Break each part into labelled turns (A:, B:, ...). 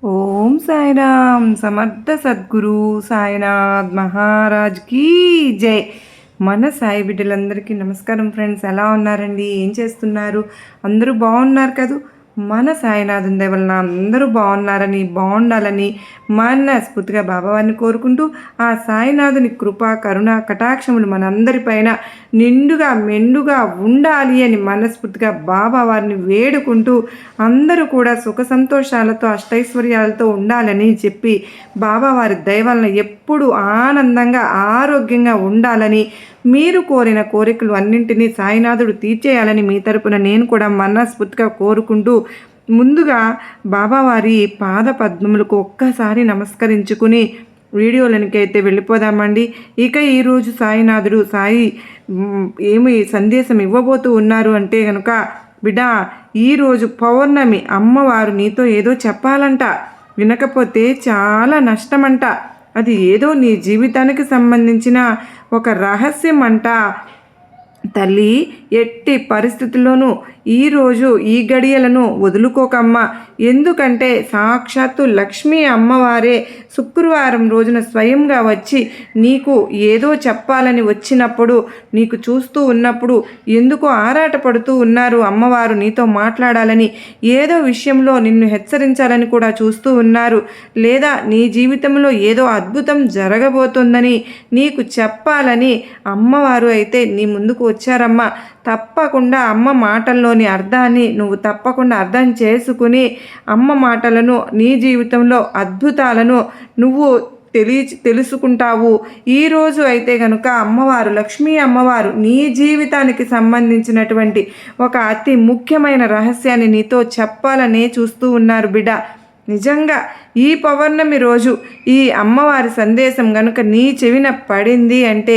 A: ఓం సాయిరామ్ సమర్థ సద్గురు సాయినాథ్ మహారాజ్ కీ జై. మన సాయి బిడ్డలందరికీ నమస్కారం ఫ్రెండ్స్. ఎలా ఉన్నారండి? ఏం చేస్తున్నారు? అందరూ బాగున్నారు కదూ? మన సాయినాథుని దయ వలన అందరూ బాగున్నారని, బాగుండాలని మనస్ఫూర్తిగా బాబావారిని కోరుకుంటూ, ఆ సాయినాథుని కృప కరుణ కటాక్షములు మనందరిపైన నిండుగా మెండుగా ఉండాలి అని మనస్ఫూర్తిగా బాబావారిని వేడుకుంటూ, అందరూ కూడా సుఖ సంతోషాలతో అష్టైశ్వర్యాలతో ఉండాలని చెప్పి, బాబావారి దయ వలన ఎప్పుడు ఆనందంగా ఆరోగ్యంగా ఉండాలని, మీరు కోరిన కోరికలు అన్నింటినీ సాయినాథుడు తీర్చేయాలని మీ తరపున నేను కూడా మనస్ఫూర్తిగా కోరుకుంటూ, ముందుగా బాబావారి పాద పద్మములకు ఒక్కసారి నమస్కరించుకుని వీడియోలనికైతే వెళ్ళిపోదామండి. ఇక ఈరోజు సాయినాథుడు ఏమి సందేశం ఇవ్వబోతూ ఉన్నారు అంటే కనుక, బిడ్డ, ఈరోజు పౌర్ణమి, అమ్మవారు నీతో ఏదో చెప్పాలంట. వినకపోతే చాలా నష్టమంట. అది ఏదో నీ జీవితానికి సంబంధించిన ఒక రహస్యం అంట. తల్లి, ఎట్టి పరిస్థితుల్లోనూ ఈరోజు ఈ గడియలను వదులుకోకమ్మా. ఎందుకంటే సాక్షాత్తు లక్ష్మీ అమ్మవారే శుక్రవారం రోజున స్వయంగా వచ్చి నీకు ఏదో చెప్పాలని వచ్చినప్పుడు, నీకు చూస్తూ ఉన్నప్పుడు ఎందుకో ఆరాటపడుతూ ఉన్నారు అమ్మవారు నీతో మాట్లాడాలని, ఏదో విషయంలో నిన్ను హెచ్చరించాలని కూడా చూస్తూ ఉన్నారు. లేదా నీ జీవితంలో ఏదో అద్భుతం జరగబోతుందని నీకు చెప్పాలని అమ్మవారు అయితే నీ ముందుకు వచ్చారమ్మా. తప్పకుండా అమ్మ మాటల్లోని అర్థాన్ని నువ్వు తప్పకుండా అర్థం చేసుకుని, అమ్మ మాటలను, నీ జీవితంలో అద్భుతాలను నువ్వు తెలుసుకుంటావు. ఈరోజు అయితే కనుక అమ్మవారు, లక్ష్మీ అమ్మవారు నీ జీవితానికి సంబంధించినటువంటి ఒక అతి ముఖ్యమైన రహస్యాన్ని నీతో చెప్పాలనే చూస్తూ ఉన్నారు బిడ్డ. నిజంగా ఈ పౌర్ణమి రోజు ఈ అమ్మవారి సందేశం గనుక నీ చెవిన పడింది అంటే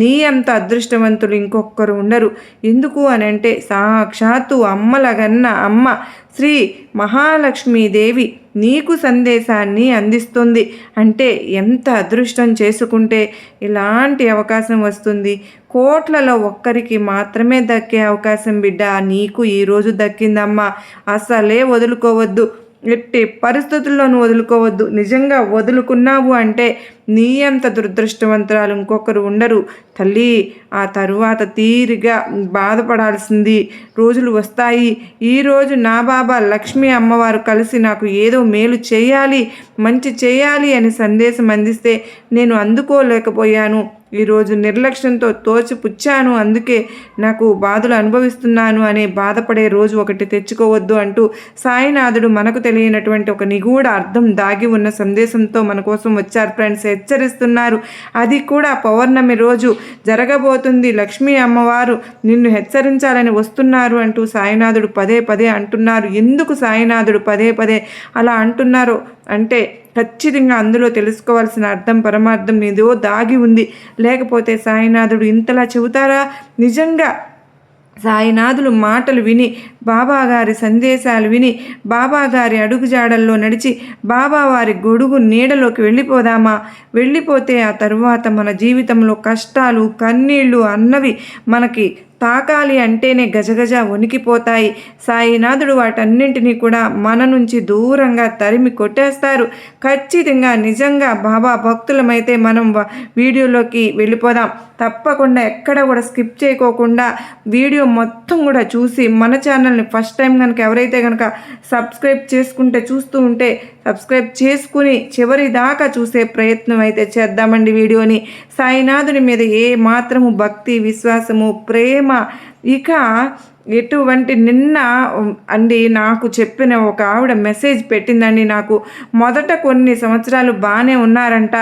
A: నీ అంత అదృష్టవంతులు ఇంకొకరు ఉండరు. ఎందుకు అని అంటే సాక్షాత్తు అమ్మలగన్న అమ్మ శ్రీ మహాలక్ష్మీదేవి నీకు సందేశాన్ని అందిస్తుంది అంటే ఎంత అదృష్టం చేసుకుంటే ఇలాంటి అవకాశం వస్తుంది. కోట్లలో ఒక్కరికి మాత్రమే దక్కే అవకాశం బిడ్డ నీకు ఈరోజు దక్కిందమ్మా. అసలే వదులుకోవద్దు, ఎట్టి పరిస్థితుల్లోనూ వదులుకోవద్దు. నిజంగా వదులుకున్నావు అంటే నీ అంత దురదృష్టవంతురాలు ఇంకొకరు ఉండరు తల్లి. ఆ తరువాత తీరిగా బాధపడాల్సింది రోజులు వస్తాయి. ఈరోజు నా బాబా లక్ష్మీ అమ్మవారు కలిసి నాకు ఏదో మేలు చేయాలి, మంచి చేయాలి అని సందేశం అందిస్తే నేను అందుకోలేకపోయాను. ఈరోజు నిర్లక్ష్యంతో తోచిపుచ్చాను, అందుకే నాకు బాధలు అనుభవిస్తున్నాను అనే బాధపడే రోజు ఒకటి తెచ్చుకోవద్దు అంటూ సాయినాథుడు మనకు తెలియనటువంటి ఒక నిగూఢ అర్థం దాగి ఉన్న సందేశంతో మన కోసం వచ్చారు ఫ్రెండ్స్. హెచ్చరిస్తున్నారు. అది కూడా పౌర్ణమి రోజు జరగబోతుంది. లక్ష్మీ అమ్మవారు నిన్ను హెచ్చరించాలని వస్తున్నారు అంటూ సాయినాథుడు పదే పదే అంటున్నారు. ఎందుకు సాయినాథుడు పదే పదే అలా అంటున్నారు అంటే ఖచ్చితంగా అందులో తెలుసుకోవాల్సిన అర్థం పరమార్థం ఏదో దాగి ఉంది. లేకపోతే సాయినాథుడు ఇంతలా చెబుతారా? నిజంగా సాయినాథులు మాటలు విని, బాబాగారి సందేశాలు విని, బాబాగారి అడుగుజాడల్లో నడిచి బాబావారి గొడుగు నీడలోకి వెళ్ళిపోదామా? వెళ్ళిపోతే ఆ తరువాత మన జీవితంలో కష్టాలు కన్నీళ్ళు అన్నవి మనకి తాకాలి అంటేనే గజగజ వణికిపోతాయి. సాయినాథుడు వాటన్నింటినీ కూడా మన నుంచి దూరంగా తరిమి కొట్టేస్తారు. ఖచ్చితంగా నిజంగా బాబా భక్తులమైతే మనం వీడియోలోకి వెళ్ళిపోదాం. తప్పకుండా ఎక్కడ కూడా స్కిప్ చేయకోకుండా వీడియో మొత్తం కూడా చూసి, మన ఛానల్ని ఫస్ట్ టైం కనుక ఎవరైతే కనుక సబ్స్క్రైబ్ చేసుకుంటే చూస్తూ ఉంటే సబ్స్క్రైబ్ చేసుకుని చివరి దాకా చూసే ప్రయత్నం అయితే చేద్దామండి వీడియోని. సాయినాథుని మీద ఏ మాత్రము భక్తి, విశ్వాసము, ప్రేమ ఇక ఎటువంటి నిన్న అండి నాకు చెప్పిన ఒక ఆవిడ మెసేజ్ పెట్టిందండి. నాకు మొదట కొన్ని సంవత్సరాలు బాగానే ఉన్నారంట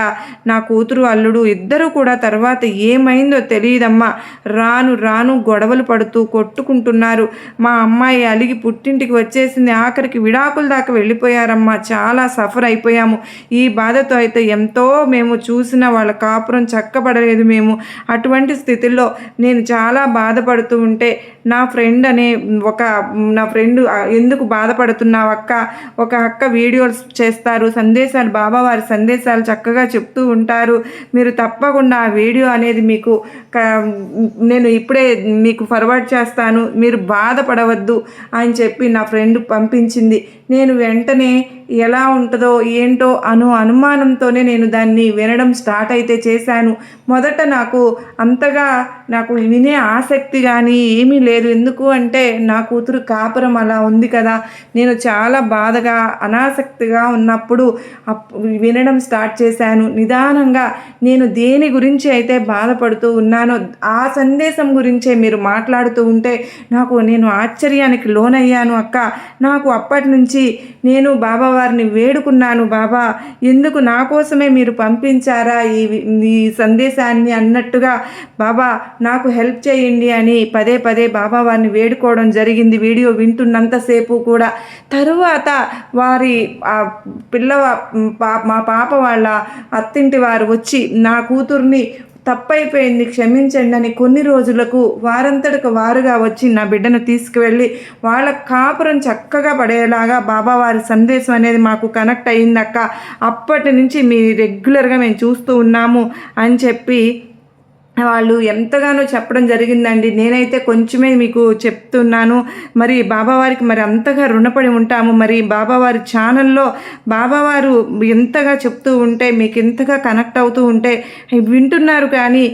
A: నా కూతురు అల్లుడు ఇద్దరు కూడా, తర్వాత ఏమైందో తెలియదమ్మా, రాను రాను గొడవలు పడుతూ కొట్టుకుంటున్నారు. మా అమ్మాయి అలిగి పుట్టింటికి వచ్చేసింది, ఆఖరికి విడాకుల దాకా వెళ్ళిపోయారమ్మా. చాలా సఫర్ అయిపోయాము. ఈ బాధతో అయితే ఎంతో మేము చూసిన వాళ్ళ కాపురం చక్కబడలేదు మేము. అటువంటి స్థితిలో నేను చాలా బాధపడుతూ ఉంటే నా ఫ్రెండ్ ఎందుకు బాధపడుతున్నావు అక్క, ఒక అక్క వీడియోస్ చేస్తారు, సందేశాలు, బాబావారి సందేశాలు చక్కగా చెప్తూ ఉంటారు, మీరు తప్పకుండా ఆ వీడియో అనేది నేను ఇప్పుడే మీకు ఫార్వర్డ్ చేస్తాను, మీరు బాధపడవద్దు అని చెప్పి నా ఫ్రెండ్ పంపించింది. నేను వెంటనే ఎలా ఉంటుందో ఏంటో అనుమానంతోనే నేను దాన్ని వినడం స్టార్ట్ అయితే చేశాను. మొదట నాకు అంతగా వినే ఆసక్తి కానీ ఏమీ లేదు. ఎందుకు అంటే నా కూతురు కాపురం అలా ఉంది కదా. నేను చాలా బాధగా అనాసక్తిగా ఉన్నప్పుడు వినడం స్టార్ట్ చేశాను. నిదానంగా నేను దేని గురించి అయితే బాధపడుతూ ఉన్నానో ఆ సందేశం గురించే మీరు మాట్లాడుతూ ఉంటే నేను ఆశ్చర్యానికి లోనయ్యాను అక్క. నాకు అప్పటి నుంచి నేను బాబావారిని వేడుకున్నాను, బాబా ఎందుకు నా కోసమే మీరు పంపించారా ఈ సందేశాన్ని అన్నట్టుగా, బాబా నాకు హెల్ప్ చేయండి అని పదే పదే బాబావారిని వేడుకోవడం జరిగింది వీడియో వింటున్నంతసేపు కూడా. తరువాత వారి మా పాప వాళ్ళ అత్తింటి వారు వచ్చి నా కూతుర్ని తప్పైపోయింది క్షమించండి అని కొన్ని రోజులకు వారంతటికి వారుగా వచ్చి నా బిడ్డను తీసుకువెళ్ళి వాళ్ళ కాపురం చక్కగా పడేలాగా బాబావారి సందేశం అనేది మాకు కనెక్ట్ అయ్యిందక్క. అప్పటి నుంచి మీ రెగ్యులర్గా మేము చూస్తూ ఉన్నాము అని చెప్పి వాళ్ళు ఎంతగానో చెప్పడం జరిగిందండి. నేనైతే కొంచెమే మీకు చెప్తున్నాను. మరి బాబావారికి మరి అంతగా రుణపడి ఉంటాము. మరి బాబావారి ఛానల్లో బాబావారు ఎంతగా చెప్తూ ఉంటే మీకు ఎంతగా కనెక్ట్ అవుతూ ఉంటే వింటున్నారు, కానీ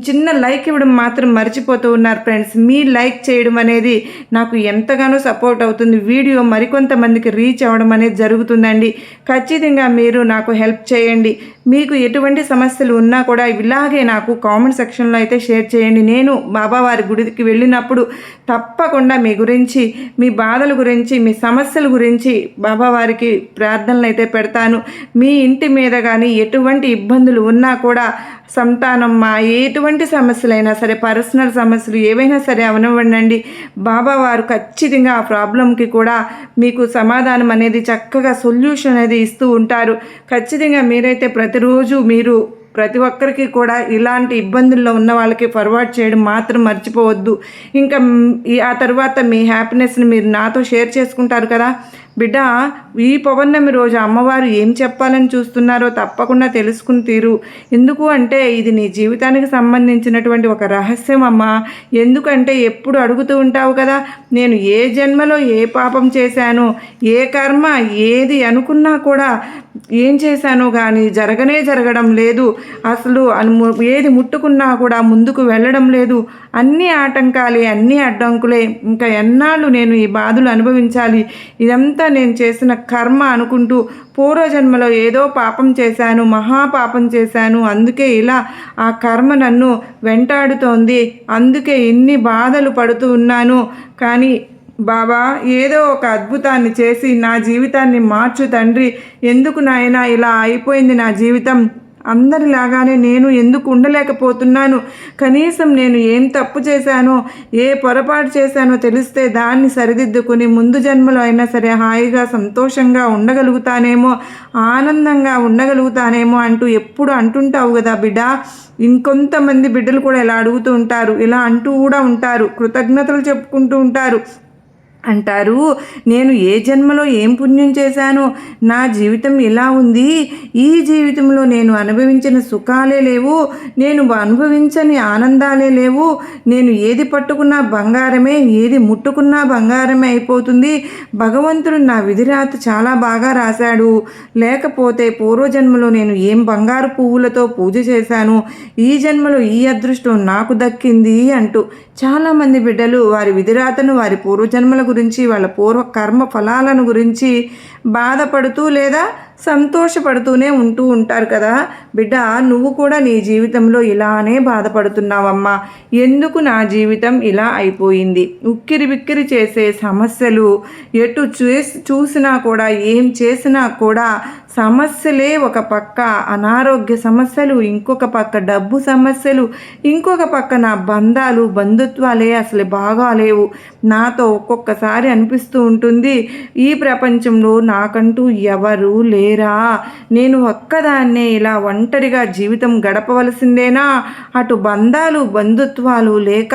A: చిన్న లైక్ ఇవ్వడం మాత్రం మర్చిపోతూ ఉన్నారు ఫ్రెండ్స్. మీ లైక్ చేయడం అనేది నాకు ఎంతగానో సపోర్ట్ అవుతుంది. వీడియో మరికొంతమందికి రీచ్ అవ్వడం అనేది జరుగుతుందండి. ఖచ్చితంగా మీరు నాకు హెల్ప్ చేయండి. మీకు ఎటువంటి సమస్యలు ఉన్నా కూడా ఇలాగే నాకు కామెంట్ సెక్షన్లో అయితే షేర్ చేయండి. నేను బాబావారి గుడికి వెళ్ళినప్పుడు తప్పకుండా మీ గురించి, మీ బాధల గురించి, మీ సమస్యల గురించి బాబావారికి ప్రార్థనలు అయితే పెడతాను. మీ ఇంటి మీద కానీ ఎటువంటి ఇబ్బందులు ఉన్నా కూడా, సంతానం ఎటువంటి సమస్యలైనా సరే, పర్సనల్ సమస్యలు ఏవైనా సరే అవనివ్వండి, బాబావారు ఖచ్చితంగా ఆ ప్రాబ్లంకి కూడా మీకు సమాధానం అనేది చక్కగా సొల్యూషన్ అనేది ఇస్తూ ఉంటారు. ఖచ్చితంగా మీరైతే ప్రతిరోజు ప్రతి ఒక్కరికి కూడా ఇలాంటి ఇబ్బందుల్లో ఉన్న వాళ్ళకి ఫార్వర్డ్ చేయడం మాత్రం మర్చిపోవద్దు. ఇంకా ఆ తర్వాత మీ హ్యాపీనెస్ని మీరు నాతో షేర్ చేసుకుంటారు కదా. బిడ్డ, ఈ పౌర్ణమి రోజు అమ్మవారు ఏం చెప్పాలని చూస్తున్నారో తప్పకుండా తెలుసుకుని తీరు. ఎందుకు అంటే ఇది నీ జీవితానికి సంబంధించినటువంటి ఒక రహస్యం అమ్మా. ఎందుకంటే ఎప్పుడు అడుగుతూ ఉంటావు కదా, నేను ఏ జన్మలో ఏ పాపం చేశానో, ఏ కర్మ ఏది అనుకున్నా కూడా ఏం చేశానో కానీ జరగడం లేదు. అసలు ఏది ముట్టుకున్నా కూడా ముందుకు వెళ్ళడం లేదు. అన్ని ఆటంకాలే, అన్ని అడ్డంకులే. ఇంకా ఎన్నాళ్ళు నేను ఈ బాధలు అనుభవించాలి? ఇదంతా నేను చేసిన కర్మ అనుకుంటూ పూర్వజన్మలో ఏదో పాపం చేశాను, మహాపాపం చేశాను, అందుకే ఇలా ఆ కర్మ నన్ను వెంటాడుతోంది, అందుకే ఇన్ని బాధలు పడుతూ ఉన్నాను. కానీ బాబా ఏదో ఒక అద్భుతాన్ని చేసి నా జీవితాన్ని మార్చు తండ్రి. ఎందుకు నాయనా ఇలా అయిపోయింది నా జీవితం? అందరిలాగానే నేను ఎందుకు ఉండలేకపోతున్నాను? కనీసం నేను ఏం తప్పు చేశానో, ఏ పొరపాటు చేశానో తెలిస్తే దాన్ని సరిదిద్దుకుని ముందు జన్మలో అయినా సరే హాయిగా సంతోషంగా ఉండగలుగుతానేమో, ఆనందంగా ఉండగలుగుతానేమో అంటూ ఎప్పుడు అంటుంటావు కదా బిడ్డ. ఇంకొంతమంది బిడ్డలు కూడా ఇలా అడుగుతూ ఉంటారు, ఇలా అంటూ కూడా ఉంటారు, కృతజ్ఞతలు చెప్పుకుంటూ అంటారు, నేను ఏ జన్మలో ఏం పుణ్యం చేశానో నా జీవితం ఇలా ఉంది, ఈ జీవితంలో నేను అనుభవించిన సుఖాలే లేవు, నేను అనుభవించని ఆనందాలే లేవు, నేను ఏది పట్టుకున్నా బంగారమే, ఏది ముట్టుకున్నా బంగారమే అయిపోతుంది. భగవంతుడు నా విధిరాత చాలా బాగా రాశాడు, లేకపోతే పూర్వజన్మలో నేను ఏం బంగారు పువ్వులతో పూజ చేశాను, ఈ జన్మలో ఈ అదృష్టం నాకు దక్కింది అంటూ చాలామంది బిడ్డలు వారి విధిరాతను, వారి పూర్వజన్మల గురించి, వాళ్ళ పూర్వ కర్మ ఫలాలను గురించి బాధపడుతూ లేదా సంతోషపడుతూనే ఉంటూ ఉంటారు కదా. బిడ్డ, నువ్వు కూడా నీ జీవితంలో ఇలానే బాధపడుతున్నావమ్మా. ఎందుకు నా జీవితం ఇలా అయిపోయింది? ఉక్కిరి బిక్కిరి చేసే సమస్యలు, ఎటు చూసినా కూడా, ఏం చేసినా కూడా సమస్యలే. ఒక పక్క అనారోగ్య సమస్యలు, ఇంకొక పక్క డబ్బు సమస్యలు, ఇంకొక పక్క నా బంధాలు, బంధుత్వాలే అసలు బాగాలేవు. నాతో ఒక్కొక్కసారి అనిపిస్తూ ఉంటుంది, ఈ ప్రపంచంలో నాకంటూ ఎవరు లేరా? నేను ఒక్కదాన్నే ఇలా ఒంటరిగా జీవితం గడపవలసిందేనా? అటు బంధాలు, బంధుత్వాలు లేక,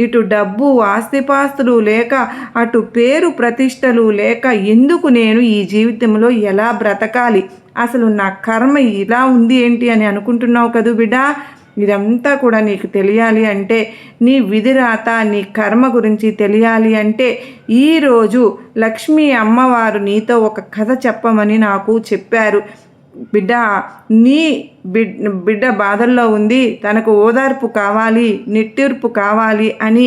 A: ఇటు డబ్బు, ఆస్తిపాస్తులు లేక, అటు పేరు ప్రతిష్టలు లేక, ఎందుకు నేను ఈ జీవితంలో ఎలా బ్రతకాలి? అసలు నా కర్మ ఇలా ఉంది ఏంటి అని అనుకుంటున్నావు కదూ బిడ్డ. ఇదంతా కూడా నీకు తెలియాలి అంటే, నీ విధిరాత నీ కర్మ గురించి తెలియాలి అంటే ఈరోజు లక్ష్మీ అమ్మవారు నీతో ఒక కథ చెప్పమని నాకు చెప్పారు. బిడ్డ, నీ బిడ్డ బాధల్లో ఉంది, తనకు ఓదార్పు కావాలి, నిట్టూర్పు కావాలి అని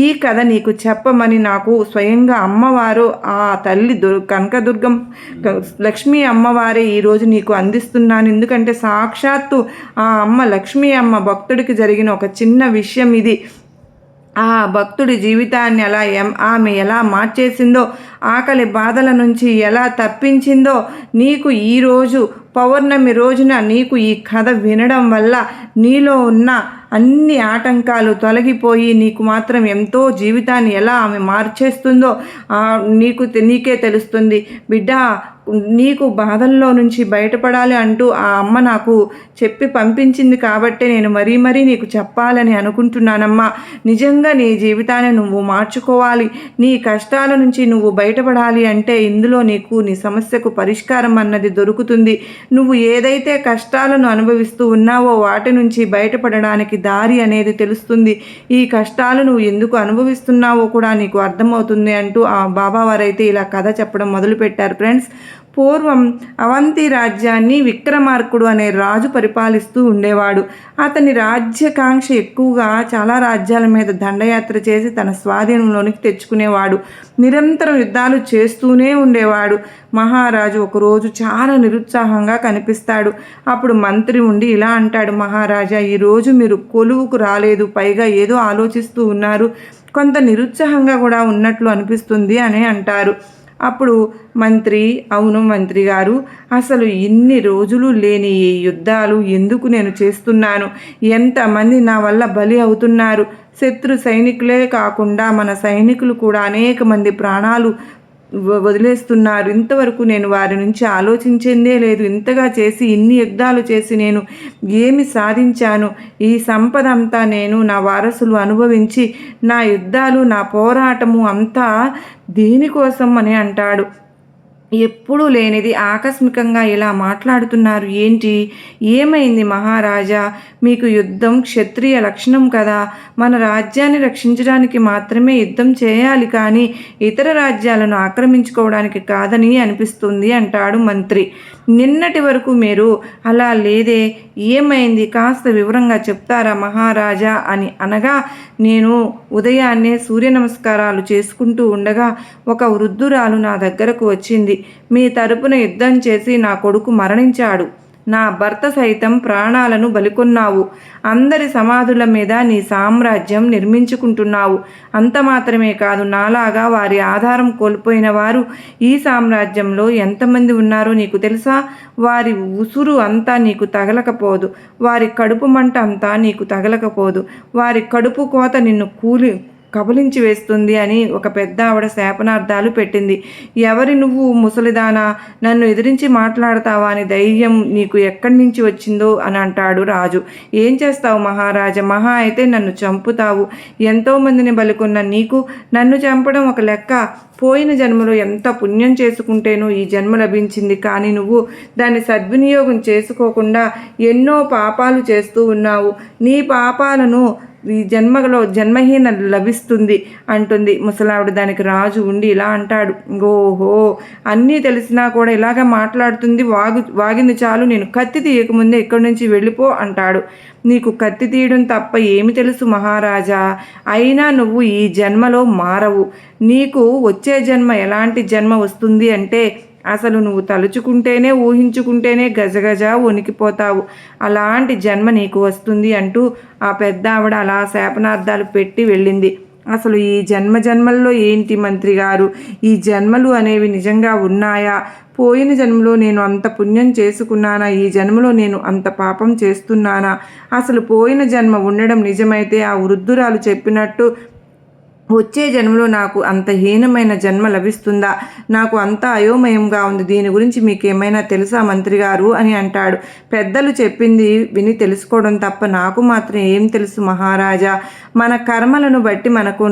A: ఈ కథ నీకు చెప్పమని నాకు స్వయంగా అమ్మవారు, ఆ తల్లి కనకదుర్గం లక్ష్మీ అమ్మవారే ఈరోజు నీకు అందిస్తున్నాను. ఎందుకంటే సాక్షాత్తు ఆ అమ్మ లక్ష్మీ అమ్మ భక్తుడికి జరిగిన ఒక చిన్న విషయం ఇది. ఆ భక్తుడి జీవితాన్ని ఆమె ఎలా మార్చేసిందో, ఆకలి బాధల నుంచి ఎలా తప్పించిందో నీకు ఈరోజు పౌర్ణమి రోజున నీకు ఈ కథ వినడం వల్ల నీలో ఉన్న అన్ని ఆటంకాలు తొలగిపోయి నీకు మాత్రం ఎంతో జీవితాన్ని ఎలా ఆమె మార్చేస్తుందో నీకే తెలుస్తుంది. బిడ్డ, నీకు బాధల్లో నుంచి బయటపడాలి అంటూ ఆ అమ్మ నాకు చెప్పి పంపించింది కాబట్టే నేను మరీ నీకు చెప్పాలని అనుకుంటున్నానమ్మా. నిజంగా నీ జీవితాన్ని నువ్వు మార్చుకోవాలి, నీ కష్టాల నుంచి నువ్వు బయటపడాలి అంటే ఇందులో నీకు నీ సమస్యకు పరిష్కారం అన్నది దొరుకుతుంది. నువ్వు ఏదైతే కష్టాలను అనుభవిస్తూ ఉన్నావో వాటి నుంచి బయటపడడానికి దారి అనేది తెలుస్తుంది. ఈ కష్టాలు నువ్వు ఎందుకు అనుభవిస్తున్నావో కూడా నీకు అర్థమవుతుంది అంటూ ఆ బాబావారైతే ఇలా కథ చెప్పడం మొదలుపెట్టారు. ఫ్రెండ్స్, పూర్వం అవంతి రాజ్యాన్ని విక్రమార్కుడు అనే రాజు పరిపాలిస్తూ ఉండేవాడు. అతని రాజ్యకాంక్ష ఎక్కువగా చాలా రాజ్యాల మీద దండయాత్ర చేసి తన స్వాధీనంలోనికి తెచ్చుకునేవాడు. నిరంతరం యుద్ధాలు చేస్తూనే ఉండేవాడు. మహారాజు ఒకరోజు చాలా నిరుత్సాహంగా కనిపిస్తాడు. అప్పుడు మంత్రి ఉండి ఇలా అంటాడు, మహారాజా, ఈరోజు మీరు కొలువుకు రాలేదు, పైగా ఏదో ఆలోచిస్తూ ఉన్నారు, కొంత నిరుత్సాహంగా కూడా ఉన్నట్లు అనిపిస్తుంది అని అంటారు. అప్పుడు మంత్రి, అవును మంత్రి గారు, అసలు ఇన్ని రోజులు లేని ఈ యుద్ధాలు ఎందుకు నేను చేస్తున్నాను? ఎంతమంది నా వల్ల బలి అవుతున్నారు? శత్రు సైనికులే కాకుండా మన సైనికులు కూడా అనేక మంది ప్రాణాలు వదిలేస్తున్నారు. ఇంతవరకు నేను వారి నుంచి ఆలోచించిందే లేదు. ఇంతగా చేసి ఇన్ని యుద్ధాలు చేసి నేను ఏమి సాధించాను? ఈ సంపద అంతా నేను నా వారసులు అనుభవించి నా యుద్ధాలు నా పోరాటము అంతా దేనికోసం అని అంటాడు. ఎప్పుడూ లేనిది ఆకస్మికంగా ఇలా మాట్లాడుతున్నారు ఏంటి? ఏమైంది మహారాజా? మీకు యుద్ధం క్షత్రియ లక్షణం కదా. మన రాజ్యాన్ని రక్షించడానికి మాత్రమే యుద్ధం చేయాలి, కానీ ఇతర రాజ్యాలను ఆక్రమించుకోవడానికి కాదని అనిపిస్తుంది అంటాడు మంత్రి. నిన్నటి వరకు మీరు అలా లేదే, ఏమైంది? కాస్త వివరంగా చెప్తారా మహారాజా అని అనగా, నేను ఉదయాన్నే సూర్య నమస్కారాలు చేసుకుంటూ ఉండగా ఒక వృద్ధురాలు నా దగ్గరకు వచ్చింది. మీ తరపున యుద్ధం చేసి నా కొడుకు మరణించాడు, నా భర్త సైతం ప్రాణాలను బలికొన్నావు, అందరి సమాధుల మీద నీ సామ్రాజ్యం నిర్మించుకుంటున్నావు. అంత మాత్రమే కాదు, నాలాగా వారి ఆధారం కోల్పోయిన వారు ఈ సామ్రాజ్యంలో ఎంతమంది ఉన్నారో నీకు తెలుసా? వారి ఉసురు అంతా నీకు తగలకపోదు, వారి కడుపు మంట అంతా నీకు తగలకపోదు, వారి కడుపు కోత నిన్ను కబలించి వేస్తుంది అని ఒక పెద్ద ఆవిడ శాపనార్థాలు పెట్టింది. ఎవరి నువ్వు ముసలిదానా, నన్ను ఎదిరించి మాట్లాడతావా అని ధైర్యం నీకు ఎక్కడి నుంచి వచ్చిందో అని అంటాడు రాజు. ఏం చేస్తావు మహారాజా? మహా అయితే నన్ను చంపుతావు. ఎంతోమందిని బలికొన్న నీకు నన్ను చంపడం ఒక లెక్క. పోయిన జన్మలో ఎంత పుణ్యం చేసుకుంటేనో ఈ జన్మ లభించింది, కానీ నువ్వు దాన్ని సద్వినియోగం చేసుకోకుండా ఎన్నో పాపాలు చేస్తూ ఉన్నావు. నీ పాపాలను ఈ జన్మహీన లభిస్తుంది అంటుంది ముసలావిడ. దానికి రాజు ఉండి ఇలా అంటాడు, ఓహో, అన్నీ తెలిసినా కూడా ఇలాగ మాట్లాడుతుంది, వాగింది చాలు, నేను కత్తి తీయకముందే ఇక్కడి నుంచి వెళ్ళిపో అంటాడు. నీకు కత్తి తీయడం తప్ప ఏమి తెలుసు మహారాజా? అయినా నువ్వు ఈ జన్మలో మారవు. నీకు వచ్చే జన్మ ఎలాంటి జన్మ వస్తుంది అంటే, అసలు నువ్వు తలుచుకుంటేనే ఊహించుకుంటేనే గజగజ వణికిపోతావు, అలాంటి జన్మ నీకు వస్తుంది అంటూ ఆ పెద్ద ఆవిడ అలా శాపనార్థాలు పెట్టి వెళ్ళింది. అసలు ఈ జన్మల్లో ఏంటి మంత్రి గారు? ఈ జన్మలు అనేవి నిజంగా ఉన్నాయా? పోయిన జన్మలో నేను అంత పుణ్యం చేసుకున్నానా? ఈ జన్మలో నేను అంత పాపం చేస్తున్నానా? అసలు పోయిన జన్మ ఉండడం నిజమైతే ఆ వృద్ధురాలు చెప్పినట్టు వచ్చే జన్మలో నాకు అంత హీనమైన జన్మ లభిస్తుందా? నాకు అంత అయోమయంగా ఉంది. దీని గురించి మీకేమైనా తెలుసా మంత్రి గారు అని అంటాడు. పెద్దలు చెప్పింది విని తెలుసుకోవడం తప్ప నాకు మాత్రం ఏం తెలుసు మహారాజా. మన కర్మలను బట్టి మనకు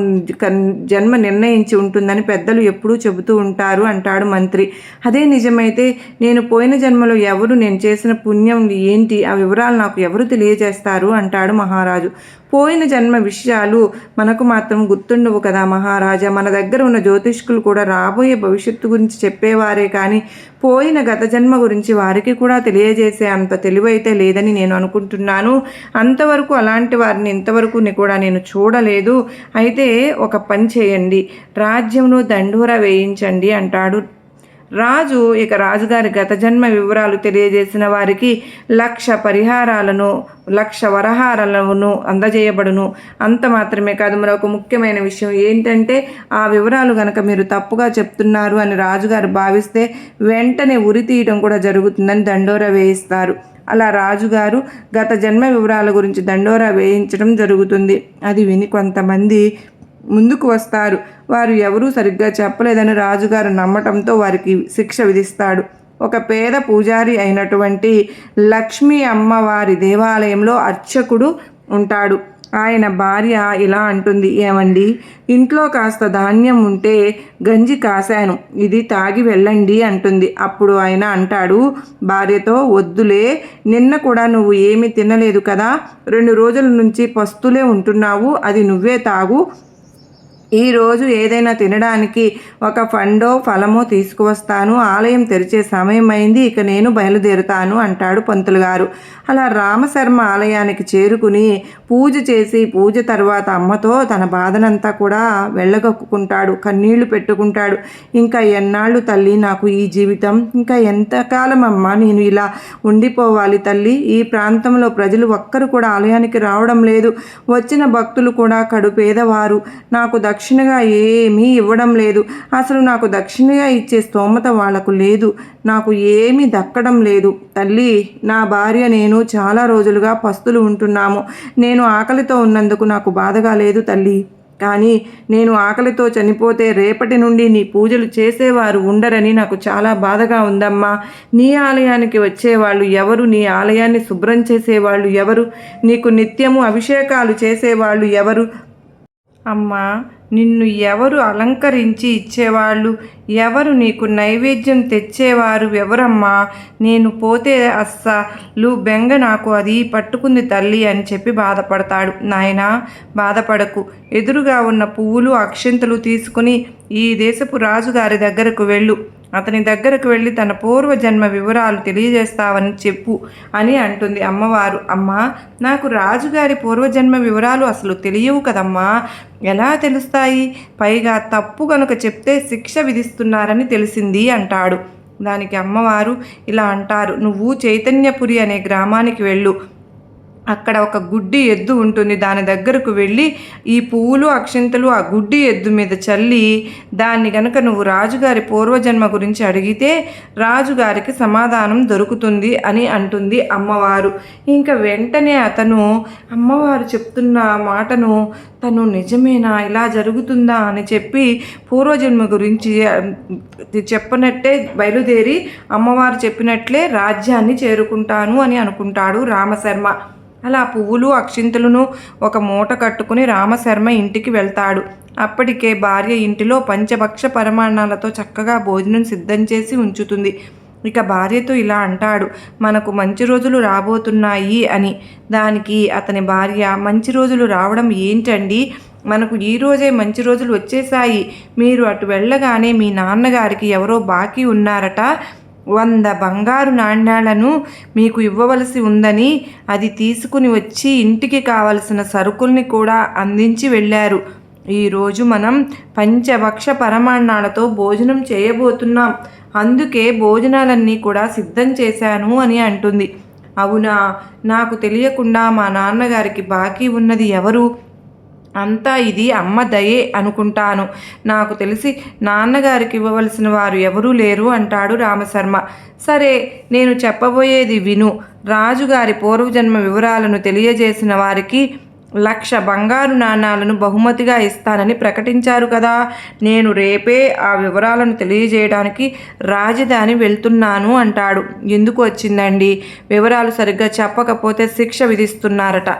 A: జన్మ నిర్ణయించి ఉంటుందని పెద్దలు ఎప్పుడూ చెబుతూ ఉంటారు అంటాడు మంత్రి. అదే నిజమైతే నేను పోయిన జన్మలో ఎవరు, నేను చేసిన పుణ్యం ఏంటి, ఆ వివరాలు నాకు ఎవరు తెలియజేస్తారు అంటాడు మహారాజు. పోయిన జన్మ విషయాలు మనకు మాత్రం గుర్తుండవు కదా మహారాజా. మన దగ్గర ఉన్న జ్యోతిష్కులు కూడా రాబోయే భవిష్యత్తు గురించి చెప్పేవారే కానీ పోయిన గత జన్మ గురించి వారికి కూడా తెలియజేసే అంత తెలివైతే లేదని నేను అనుకుంటున్నాను. అంతవరకు అలాంటి వారిని ఇంతవరకు కూడా నేను చూడలేదు. అయితే ఒక పని చేయండి, రాజ్యంలో దండోరా వేయించండి అంటాడు రాజు. ఇక రాజుగారి గత జన్మ వివరాలు తెలియజేసిన వారికి 1,00,000 పరిహారాలను 1,00,000 వరహారాలను అందజేయబడును. అంత మాత్రమే కాదు, మరొక ముఖ్యమైన విషయం ఏంటంటే ఆ వివరాలు గనక మీరు తప్పుగా చెప్తున్నారు అని రాజుగారు భావిస్తే వెంటనే ఉరి తీయడం కూడా జరుగుతుందని దండోరా వేయిస్తారు. అలా రాజుగారు గత జన్మ వివరాల గురించి దండోరా వేయించడం జరుగుతుంది. అది విని కొంతమంది ముందుకు వస్తారు. వారు ఎవరూ సరిగ్గా చెప్పలేదని రాజుగారు నమ్మటంతో వారికి శిక్ష విధిస్తాడు. ఒక పేద పూజారి అయినటువంటి లక్ష్మీ అమ్మవారి దేవాలయంలో అర్చకుడు ఉంటాడు. ఆయన భార్య ఇలా అంటుంది, ఏమండి, ఇంట్లో కాస్త ధాన్యం ఉంటే గంజి కాశాను, ఇది తాగి వెళ్ళండి అంటుంది. అప్పుడు ఆయన అంటాడు భార్యతో, వద్దులే, నిన్న కూడా నువ్వు ఏమీ తినలేదు కదా, 2 రోజుల నుంచి పస్తులే ఉంటున్నావు, అది నువ్వే తాగు. ఈరోజు ఏదైనా తినడానికి ఒక పండో ఫలమో తీసుకువస్తాను, ఆలయం తెరిచే సమయం అయింది, ఇక నేను బయలుదేరుతాను అంటాడు పంతులు గారు. అలా రామశర్మ ఆలయానికి చేరుకుని పూజ చేసి పూజ తర్వాత అమ్మతో తన బాధనంతా కూడా వెళ్ళగక్కుకుంటాడు, కన్నీళ్లు పెట్టుకుంటాడు. ఇంకా ఎన్నాళ్ళు తల్లి నాకు ఈ జీవితం, ఇంకా ఎంతకాలం అమ్మ నేను ఇలా ఉండిపోవాలి తల్లి, ఈ ప్రాంతంలో ప్రజలు ఒక్కరు కూడా ఆలయానికి రావడం లేదు, వచ్చిన భక్తులు కూడా కడు పేదవారు, నాకు దక్షిణగా ఏమీ ఇవ్వడం లేదు, అసలు నాకు దక్షిణగా ఇచ్చే స్తోమత వాళ్లకు లేదు, నాకు ఏమీ దక్కడం లేదు తల్లి, నా భార్య నేను చాలా రోజులుగా పస్తులు ఉంటున్నాము, నేను ఆకలితో ఉన్నందుకు నాకు బాధగా లేదు తల్లి, కానీ నేను ఆకలితో చనిపోతే రేపటి నుండి నీ పూజలు చేసేవారు ఉండరని నాకు చాలా బాధగా ఉందమ్మా. నీ ఆలయానికి వచ్చేవాళ్ళు ఎవరు, నీ ఆలయాన్ని శుభ్రం చేసేవాళ్ళు ఎవరు, నీకు నిత్యము అభిషేకాలు చేసేవాళ్ళు ఎవరు అమ్మా, నిన్ను ఎవరు అలంకరించి ఇచ్చేవాళ్ళు ఎవరు, నీకు నైవేద్యం తెచ్చేవారు ఎవరమ్మా, నేను పోతే అస్సలు బెంగ నాకు అది పట్టుకుంది తల్లి అని చెప్పి బాధపడతాడు. నాయనా బాధపడకు, ఎదురుగా ఉన్న పువ్వులు అక్షింతలు తీసుకుని ఈ దేశపు రాజుగారి దగ్గరకు వెళ్ళు, అతని దగ్గరకు వెళ్ళి తన పూర్వజన్మ వివరాలు తెలియజేస్తావని చెప్పు అని అంటుంది అమ్మవారు. అమ్మా, నాకు రాజుగారి పూర్వజన్మ వివరాలు అసలు తెలియవు కదమ్మా, ఎలా తెలుస్తాయి, పైగా తప్పు కనుక చెప్తే శిక్ష విధిస్తున్నారని తెలిసింది అంటాడు. దానికి అమ్మవారు ఇలా అంటారు, నువ్వు చైతన్యపురి అనే గ్రామానికి వెళ్ళు, అక్కడ ఒక గుడ్డి ఎద్దు ఉంటుంది, దాని దగ్గరకు వెళ్ళి ఈ పువ్వులు అక్షింతలు ఆ గుడ్డి ఎద్దు మీద చల్లి దాన్ని గనక నువ్వు రాజుగారి పూర్వజన్మ గురించి అడిగితే రాజుగారికి సమాధానం దొరుకుతుంది అని అంటుంది అమ్మవారు. ఇంకా వెంటనే అతను అమ్మవారు చెప్తున్న మాటను తను నిజమేనా, ఇలా జరుగుతుందా అని చెప్పి పూర్వజన్మ గురించి చెప్పనట్టే బయలుదేరి అమ్మవారు చెప్పినట్లే రాజ్యాన్ని చేరుకుంటాను అని అనుకుంటాడు రామశర్మ. అలా పువ్వులు అక్షింతలను ఒక మూట కట్టుకుని రామశర్మ ఇంటికి వెళ్తాడు. అప్పటికే భార్య ఇంటిలో పంచభక్ష పరమాన్నాలతో చక్కగా భోజనం సిద్ధం చేసి ఉంచుతుంది. ఇక భార్యతో ఇలా అంటాడు, మనకు మంచి రోజులు రాబోతున్నాయి అని. దానికి అతని భార్య, మంచి రోజులు రావడం ఏంటండి, మనకు ఈరోజే మంచి రోజులు వచ్చేసాయి, మీరు అటు వెళ్ళగానే మీ నాన్నగారికి ఎవరో బాకీ ఉన్నారట, 100 బంగారు నాణ్యాలను మీకు ఇవ్వవలసి ఉందని అది తీసుకుని వచ్చి ఇంటికి కావలసిన సరుకుల్ని కూడా అందించి వెళ్ళారు. ఈరోజు మనం పంచభక్ష పరమాన్నాలతో భోజనం చేయబోతున్నాం, అందుకే భోజనాలన్నీ కూడా సిద్ధం చేశాను అని అంటుంది. అవునా, నాకు తెలియకుండా మా నాన్నగారికి బాకీ ఉన్నది ఎవరు, అంతా ఇది అమ్మ దయే అనుకుంటాను, నాకు తెలిసి నాన్నగారికి ఇవ్వవలసిన వారు ఎవరూ లేరు అంటాడు రామశర్మ. సరే, నేను చెప్పబోయేది విను. రాజుగారి పూర్వజన్మ వివరాలను తెలియజేసిన వారికి 1,00,000 బంగారు నాణాలను బహుమతిగా ఇస్తానని ప్రకటించారు కదా. నేను రేపే ఆ వివరాలను తెలియజేయడానికి రాజధాని వెళ్తున్నాను అంటాడు. ఎందుకు వచ్చిందండి? వివరాలు సరిగ్గా చెప్పకపోతే శిక్ష విధిస్తున్నారట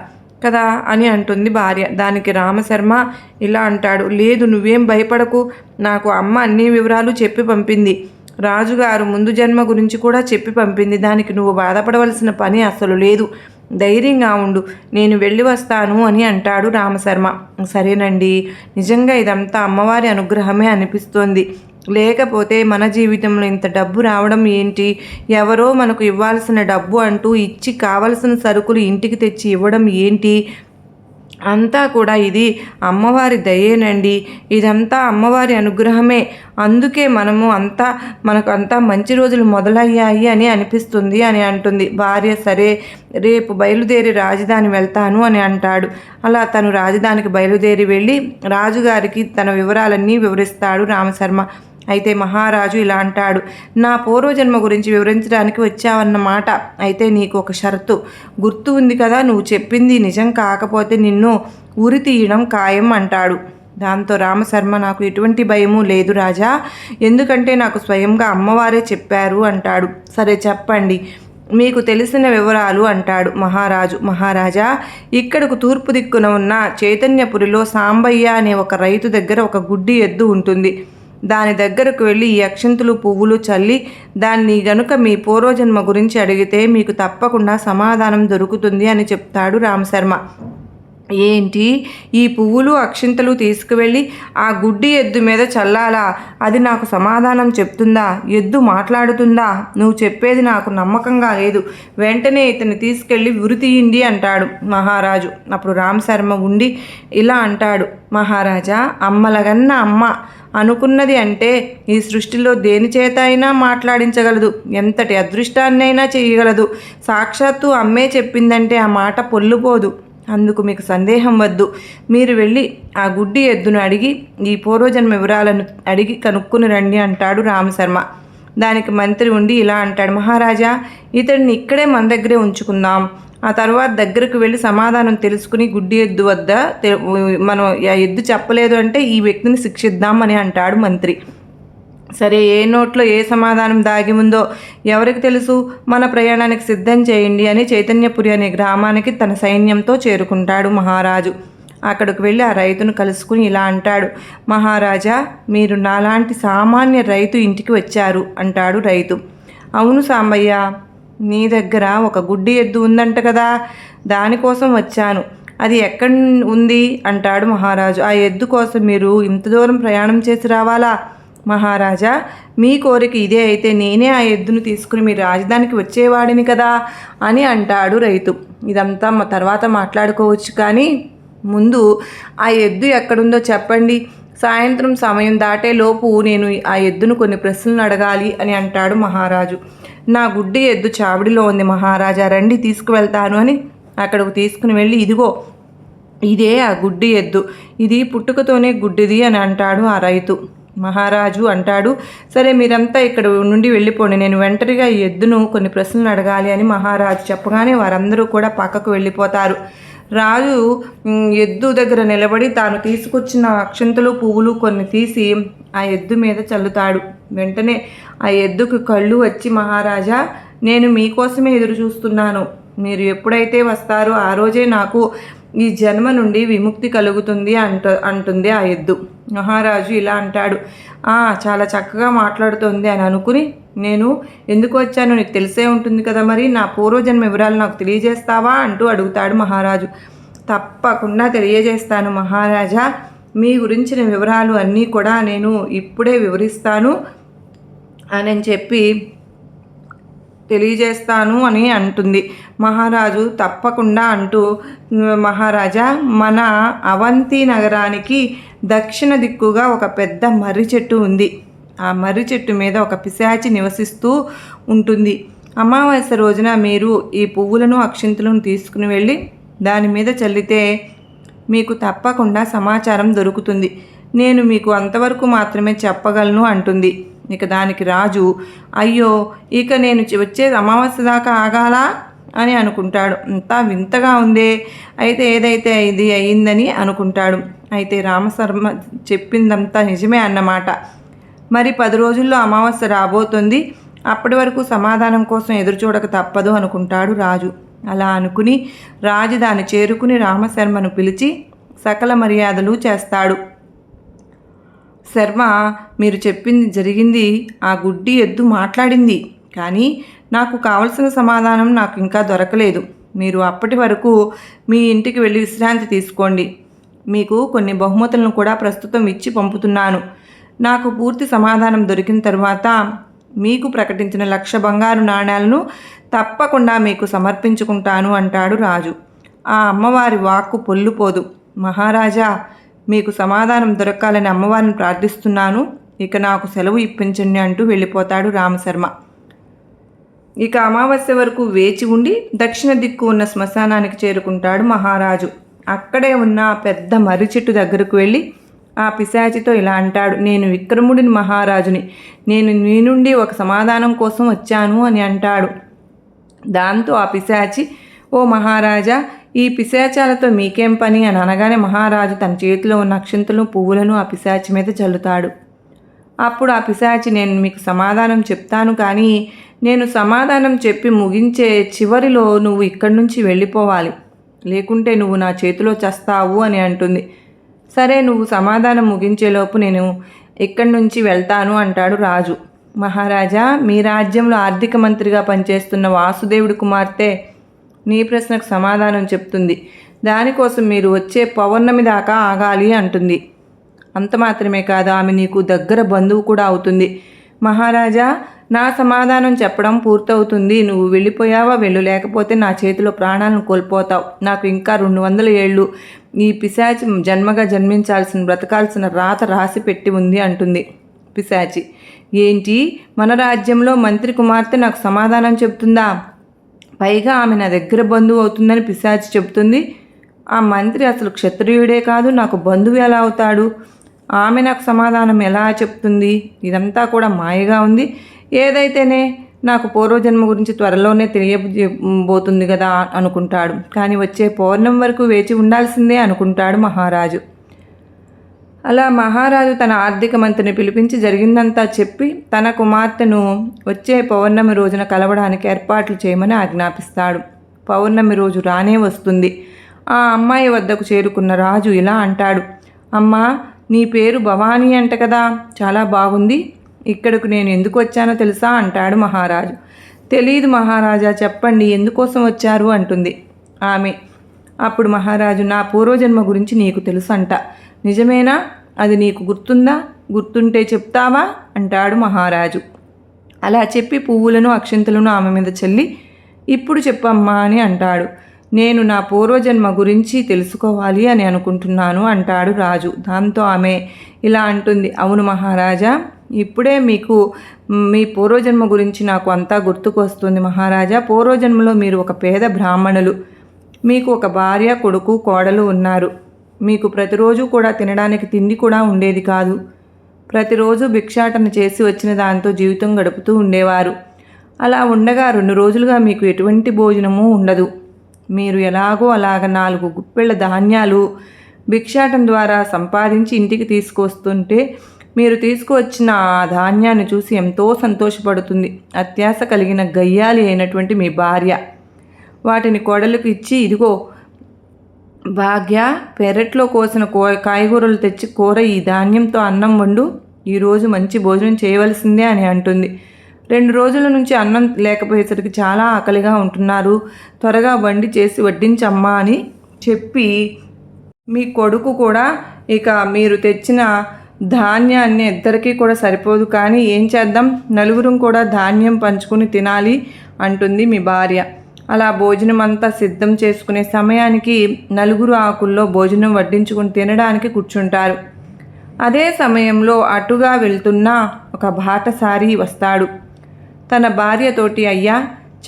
A: కదా అని అంటుంది భార్య. దానికి రామశర్మ ఇలా అంటాడు, లేదు నువ్వేం భయపడకు, నాకు అమ్మ అన్ని వివరాలు చెప్పి పంపింది. రాజుగారు ముందు జన్మ గురించి కూడా చెప్పి పంపింది. దానికి నువ్వు బాధపడవలసిన పని అసలు లేదు. ధైర్యంగా ఉండు, నేను వెళ్ళి వస్తాను అని అంటాడు రామశర్మ. సరేనండి, నిజంగా ఇదంతా అమ్మవారి అనుగ్రహమే అనిపిస్తోంది. లేకపోతే మన జీవితంలో ఇంత డబ్బు రావడం ఏంటి? ఎవరో మనకు ఇవ్వాల్సిన డబ్బు అంటూ ఇచ్చి కావలసిన సరుకులు ఇంటికి తెచ్చి ఇవ్వడం ఏంటి? అంతా కూడా ఇది అమ్మవారి దయేనండి. ఇదంతా అమ్మవారి అనుగ్రహమే. అందుకే మనకు అంతా మంచి రోజులు మొదలయ్యాయి అని అనిపిస్తుంది అని అంటుంది భార్య. సరే, రేపు బయలుదేరి రాజధాని వెళ్తాను అని అంటాడు. అలా తను రాజధానికి బయలుదేరి వెళ్ళి రాజుగారికి తన వివరాలన్నీ వివరిస్తాడు రామశర్మ. అయితే మహారాజు ఇలా అంటాడు, నా పూర్వజన్మ గురించి వివరించడానికి వచ్చావన్నమాట. అయితే నీకు ఒక షరతు గుర్తు ఉంది కదా, నువ్వు చెప్పింది నిజం కాకపోతే నిన్ను ఉరి తీయడం ఖాయం అంటాడు. దాంతో రామశర్మ, నాకు ఎటువంటి భయము లేదు రాజా, ఎందుకంటే నాకు స్వయంగా అమ్మవారే చెప్పారు అంటాడు. సరే చెప్పండి, మీకు తెలిసిన వివరాలు అంటాడు మహారాజు. మహారాజా, ఇక్కడకు తూర్పు దిక్కున ఉన్న చైతన్యపురిలో సాంబయ్య అనే ఒక రైతు దగ్గర ఒక గుడ్డి ఎద్దు ఉంటుంది. దాని దగ్గరకు వెళ్ళి ఈ అక్షంతులు పువ్వులు చల్లి దాన్ని గనుక మీ పూర్వజన్మ గురించి అడిగితే మీకు తప్పకుండా సమాధానం దొరుకుతుంది అని చెప్తాడు రామశర్మ. ఏంటి, ఈ పువ్వులు అక్షింతలు తీసుకువెళ్ళి ఆ గుడ్డి ఎద్దు మీద చల్లాలా? అది నాకు సమాధానం చెప్తుందా? ఎద్దు మాట్లాడుతుందా? నువ్వు చెప్పేది నాకు నమ్మకంగా లేదు. వెంటనే ఇతన్ని తీసుకెళ్ళి ఉరి తీయండి అంటాడు మహారాజు. అప్పుడు రామశర్మ ఉండి ఇలా అంటాడు, మహారాజా, అమ్మలగన్న అమ్మ అనుకున్నది అంటే ఈ సృష్టిలో దేని చేత అయినా మాట్లాడించగలదు, ఎంతటి అదృష్టాన్నైనా చేయగలదు. సాక్షాత్తు అమ్మే చెప్పిందంటే ఆ మాట పొల్లుపోదు. అందుకు మీకు సందేహం వద్దు. మీరు వెళ్ళి ఆ గుడ్డి ఎద్దును అడిగి ఈ పూర్వజన్మ వివరాలను అడిగి కనుక్కుని రండి అంటాడు రామశర్మ. దానికి మంత్రి ఉండి ఇలా అంటాడు, మహారాజా, ఇతడిని ఇక్కడే మన దగ్గరే ఉంచుకుందాం. ఆ తర్వాత దగ్గరకు వెళ్ళి సమాధానం తెలుసుకుని గుడ్డి ఎద్దు వద్ద మనం ఆ ఎద్దు చెప్పలేదు అంటే ఈ వ్యక్తిని శిక్షిద్దాం అని అంటాడు మంత్రి. సరే, ఏ నోట్లో ఏ సమాధానం దాగి ఉందో ఎవరికి తెలుసు, మన ప్రయాణానికి సిద్ధం చేయండి అని చైతన్యపురి అనే గ్రామానికి తన సైన్యంతో చేరుకుంటాడు మహారాజు. అక్కడికి వెళ్ళి ఆ రైతును కలుసుకుని ఇలా అంటాడు, మహారాజా, మీరు నాలాంటి సామాన్య రైతు ఇంటికి వచ్చారు అంటాడు రైతు. అవును సాంబయ్య, నీ దగ్గర ఒక గుడ్డి ఎద్దు ఉందంట కదా, దానికోసం వచ్చాను. అది ఎక్కడ ఉంది అంటాడు మహారాజు. ఆ ఎద్దు కోసం మీరు ఇంత దూరం ప్రయాణం చేసి రావాలా? మహారాజా, మీ కోరిక ఇదే అయితే నేనే ఆ ఎద్దును తీసుకుని మీ రాజధానికి వచ్చేవాడిని కదా అని అంటాడు రైతు. ఇదంతా తర్వాత మాట్లాడుకోవచ్చు, కానీ ముందు ఆ ఎద్దు ఎక్కడుందో చెప్పండి. సాయంత్రం సమయం దాటేలోపు నేను ఆ ఎద్దును కొన్ని ప్రశ్నలు అడగాలి అని అంటాడు మహారాజు. నా గుడ్డి ఎద్దు చావిడిలో ఉంది మహారాజా, రండి తీసుకువెళ్తాను అని అక్కడకు తీసుకుని వెళ్ళి, ఇదిగో ఇదే ఆ గుడ్డి ఎద్దు, ఇది పుట్టుకతోనే గుడ్డిది అని అంటాడు ఆ రైతు. మహారాజు అంటాడు, సరే మీరంతా ఇక్కడ నుండి వెళ్ళిపోండి, నేను ఒంటరిగా ఈ ఎద్దును కొన్ని ప్రశ్నలు అడగాలి అని మహారాజు చెప్పగానే వారందరూ కూడా పక్కకు వెళ్ళిపోతారు. రాజు ఎద్దు దగ్గర నిలబడి తాను తీసుకొచ్చిన అక్షంతలు పువ్వులు కొన్ని తీసి ఆ ఎద్దు మీద చల్లుతాడు. వెంటనే ఆ ఎద్దుకు కళ్ళు వచ్చి, మహారాజా, నేను మీకోసమే ఎదురు చూస్తున్నాను, మీరు ఎప్పుడైతే వస్తారో ఆ రోజే నాకు ఈ జన్మ నుండి విముక్తి కలుగుతుంది అంటుంది ఆ ఎద్దు. మహారాజు ఇలా అంటాడు, చాలా చక్కగా మాట్లాడుతుంది అని అనుకుని, నేను ఎందుకు వచ్చానో నీకు తెలిసే ఉంటుంది కదా, మరి నా పూర్వజన్మ వివరాలు నాకు తెలియజేస్తావా అంటూ అడుగుతాడు మహారాజు. తప్పకుండా తెలియజేస్తాను మహారాజా, మీ గురించిన వివరాలు అన్నీ కూడా నేను ఇప్పుడే వివరిస్తాను అని చెప్పి తెలియజేస్తాను అని అంటుంది. మహారాజు తప్పకుండా అంటూ, మహారాజా, మన అవంతి నగరానికి దక్షిణ దిక్కుగా ఒక పెద్ద మర్రి చెట్టు ఉంది. ఆ మర్రి చెట్టు మీద ఒక పిశాచి నివసిస్తూ ఉంటుంది. అమావాస్య రోజున మీరు ఈ పువ్వులను అక్షింతలను తీసుకుని వెళ్ళి దాని మీద చల్లితే మీకు తప్పకుండా సమాచారం దొరుకుతుంది. నేను మీకు అంతవరకు మాత్రమే చెప్పగలను అంటుంది. ఇక దానికి రాజు, అయ్యో, ఇక నేను వచ్చే అమావాస్య దాకా ఆగాలా అని అనుకుంటాడు. అంతా వింతగా ఉందే, అయితే ఏదైతే ఇది అయిందని అనుకుంటాడు. అయితే రామశర్మ చెప్పిందంతా నిజమే అన్నమాట. మరి 10 రోజుల్లో అమావాస్య రాబోతుంది, అప్పటి వరకు సమాధానం కోసం ఎదురుచూడక తప్పదు అనుకుంటాడు రాజు. అలా అనుకుని రాజు దాన్ని చేరుకుని రామశర్మను పిలిచి సకల మర్యాదలు చేస్తాడు. శర్మ, మీరు చెప్పింది జరిగింది. ఆ గుడ్డి ఎద్దు మాట్లాడింది, కానీ నాకు కావలసిన సమాధానం నాకు ఇంకా దొరకలేదు. మీరు అప్పటి వరకు మీ ఇంటికి వెళ్ళి విశ్రాంతి తీసుకోండి. మీకు కొన్ని బహుమతులను కూడా ప్రస్తుతం ఇచ్చి పంపుతున్నాను. నాకు పూర్తి సమాధానం దొరికిన తర్వాత మీకు ప్రకటించిన 1,00,000 బంగారు నాణేలను తప్పకుండా మీకు సమర్పించుకుంటాను అంటాడు రాజు. ఆ అమ్మవారి వాక్కు పొల్లుపోదు. మహారాజా, మీకు సమాధానం దొరకాలని అమ్మవారిని ప్రార్థిస్తున్నాను. ఇక నాకు సెలవు ఇప్పించండి అంటూ వెళ్ళిపోతాడు రామశర్మ. ఇక అమావాస్య వరకు వేచి ఉండి దక్షిణ దిక్కు ఉన్న శ్మశానానికి చేరుకుంటాడు మహారాజు. అక్కడే ఉన్న పెద్ద మర్రి చెట్టు దగ్గరకు వెళ్ళి ఆ పిశాచితో ఇలా అంటాడు. నేను విక్రముడిని మహారాజుని. నేను నీ నుండి ఒక సమాధానం కోసం వచ్చాను అని అంటాడు. దాంతో ఆ పిశాచి, ఓ మహారాజా, ఈ పిశాచాలతో మీకేం పని అని అనగానే మహారాజు తన చేతిలో ఉన్న అక్షింతలు పువ్వులను ఆ పిశాచి మీద చల్లుతాడు. అప్పుడు ఆ పిశాచి, నేను మీకు సమాధానం చెప్తాను, కానీ నేను సమాధానం చెప్పి ముగించే చివరిలో నువ్వు ఇక్కడి నుంచి వెళ్ళిపోవాలి, లేకుంటే నువ్వు నా చేతిలో చస్తావు అని అంటుంది. సరే, నువ్వు సమాధానం ముగించేలోపు నేను ఇక్కడి నుంచి వెళ్తాను అంటాడు రాజు. మహారాజా, మీ రాజ్యంలో ఆర్థిక మంత్రిగా పనిచేస్తున్న వాసుదేవుడి కుమార్తె నీ ప్రశ్నకు సమాధానం చెప్తుంది. దానికోసం మీరు వచ్చే పౌర్ణమి దాకా ఆగాలి అంటుంది. అంత మాత్రమే కాదు, ఆమె నీకు దగ్గర బంధువు కూడా అవుతుంది. మహారాజా, నా సమాధానం చెప్పడం పూర్తవుతుంది. నువ్వు వెళ్ళిపోయావా వెళ్ళు, లేకపోతే నా చేతిలో ప్రాణాలను కోల్పోతావు. నాకు ఇంకా 200 ఏళ్ళు ఈ పిశాచి జన్మగా జన్మించాల్సిన బ్రతకాల్సిన రాత రాసి పెట్టి ఉంది అంటుంది. పిశాచి, ఏంటి, మన రాజ్యంలో మంత్రి కుమార్తె నాకు సమాధానం చెప్తుందా? పైగా ఆమె నా దగ్గర బంధువు అవుతుందని పిశాచి చెబుతుంది. ఆ మంత్రి అసలు క్షత్రియుడే కాదు, నాకు బంధువు ఎలా అవుతాడు? ఆమె నాకు సమాధానం ఎలా చెప్తుంది? ఇదంతా కూడా మాయగా ఉంది. ఏదైతేనే నాకు పూర్వజన్మ గురించి త్వరలోనే తెలియబోతుంది కదా అనుకుంటాడు. కానీ వచ్చే పౌర్ణమి వరకు వేచి ఉండాల్సిందే అనుకుంటాడు మహారాజు. అలా మహారాజు తన ఆర్థిక మంత్రిని పిలిపించి జరిగిందంతా చెప్పి తన కుమార్తెను వచ్చే పౌర్ణమి రోజున కలవడానికి ఏర్పాట్లు చేయమని ఆజ్ఞాపిస్తాడు. పౌర్ణమి రోజు రానే వస్తుంది. ఆ అమ్మాయి వద్దకు చేరుకున్న రాజు ఇలా అంటాడు. అమ్మా, నీ పేరు భవానీ అంట కదా, చాలా బాగుంది. ఇక్కడకు నేను ఎందుకు వచ్చానో తెలుసా అంటాడు మహారాజు. తెలీదు మహారాజా, చెప్పండి, ఎందుకోసం వచ్చారు అంటుంది ఆమె. అప్పుడు మహారాజు, నా పూర్వజన్మ గురించి నీకు తెలుసు అంట, నిజమేనా? అది నీకు గుర్తుందా? గుర్తుంటే చెప్తావా అంటాడు మహారాజు. అలా చెప్పి పువ్వులను అక్షింతలను ఆమె మీద చల్లి, ఇప్పుడు చెప్పమ్మా అని అంటాడు. నేను నా పూర్వజన్మ గురించి తెలుసుకోవాలి అని అనుకుంటున్నాను అంటాడు రాజు. దాంతో ఆమె ఇలా అంటుంది. అవును మహారాజా, ఇప్పుడే మీకు మీ పూర్వజన్మ గురించి నాకు అంతా గుర్తుకు వస్తుంది మహారాజా. పూర్వజన్మలో మీరు ఒక పేద బ్రాహ్మణులు. మీకు ఒక భార్య, కొడుకు, కోడలు ఉన్నారు. మీకు ప్రతిరోజు కూడా తినడానికి తిండి కూడా ఉండేది కాదు. ప్రతిరోజు భిక్షాటన చేసి వచ్చిన దాంతో జీవితం గడుపుతూ ఉండేవారు. అలా ఉండగా 2 రోజులుగా మీకు ఎటువంటి భోజనము ఉండదు. మీరు ఎలాగో అలాగ 4 గుప్పెళ్ల ధాన్యాలు భిక్షాటన ద్వారా సంపాదించి ఇంటికి తీసుకొస్తుంటే మీరు తీసుకువచ్చిన ఆ ధాన్యాన్ని చూసి ఎంతో సంతోషపడుతుంది అత్యాశ కలిగిన గయ్యాలి అయినటువంటి మీ భార్య. వాటిని కోడలకు ఇచ్చి, ఇదిగో భాగ్య, పెరట్లో కోసిన కాయగూరలు తెచ్చి కూర, ఈ ధాన్యంతో అన్నం వండు, ఈరోజు మంచి భోజనం చేయవలసిందే అని అంటుంది. 2 రోజుల నుంచి అన్నం లేకపోయేసరికి చాలా ఆకలిగా ఉంటున్నారు, త్వరగా వండి చేసి వడ్డించమ్మా అని చెప్పి, మీ కొడుకు కూడా ఇక మీరు తెచ్చిన ధాన్యాన్ని ఇద్దరికీ కూడా సరిపోదు, కానీ ఏం చేద్దాం, నలుగురం కూడా ధాన్యం పంచుకుని తినాలి అంటుంది మీ భార్య. అలా భోజనం అంతా సిద్ధం చేసుకునే సమయానికి 4 ఆకుల్లో భోజనం వడ్డించుకుని తినడానికి కూర్చుంటారు. అదే సమయంలో అటుగా వెళ్తున్న ఒక బాటసారి వస్తాడు. తన భార్యతోటి, అయ్యా,